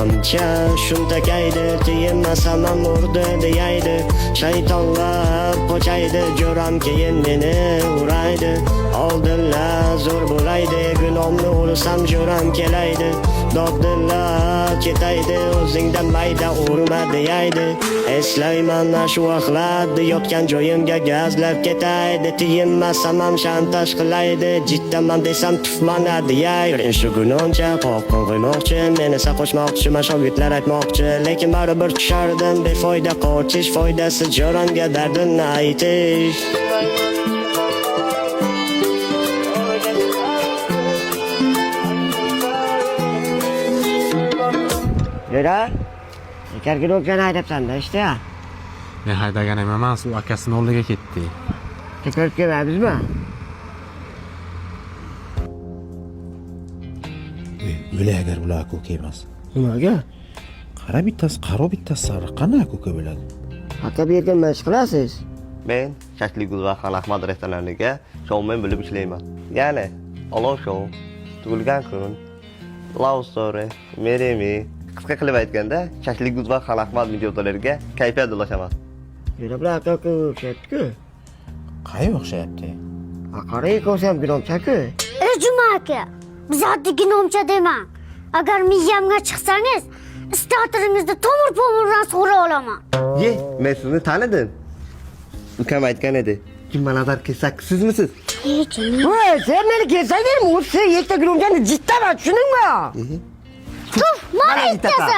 ancha shuntakaydi, tiyinmasam ham urdi deyaydi. Shaytonlar qochaydi, jo'ram keyin meni uraydi. Oldinlar zo'r bo'laydi, gunomni ursam jo'ram kelaydi. Doddilar ketaydi, o'zingdan mayda urma deyaydi. Eslayman shu vaqtlarda yotgan joyimga gazlab ketaydi. Tiyinmasam ham shantaj qilaydi, jiddaman desam tufmana deyaydi. Shu gunoncha qopqon qo'ymoqchi, meni saqochmoqchi, shogirdlar aytmoqchi, lekin baribir tushardim befoyda qochish, foydasi jo'ramga dardini aytish. Yura, ekargina o'pkani haydabsan-da ishda. Men haydagan emas, u akasini oldiga ketdi. Taklif kelmaymizmi? O'lay agar bular ko'ka emas. Nimaga? Qara bittasi qaro, bittasi sariq. Qanday ko'ka bo'ladi? Aka bu yerga nima ish qilasiz? Men Shashligul va Xan Ahmad restoraniga shoumen bo'lib ishlayman. Ya'ni olov shou, tug'ilgan kun, love story, marry me. Qisqa qilib aytganda, Shashligul va Xan Ahmad mijozlariga kayfiyat ulashaman. Yura bilan aka o'xshatdi-ku. Qayga o'xshayapti? Aqariy ko'rsam ginomcha-ku. Juma aka, biz oddiy ginomcha demang. Agar miyamga chiqsangiz, istaatlaringizni tomir-pomirdan so'ra olaman. Ye, men sizni tanidim. Ukam aytgan edi. Kimga nazar kelsak sizmisiz? Voy, sen meni kelsaydingmi? Sen yakta ginomchani jiddaman, tushundingmi? Tuf, mana ikkisi.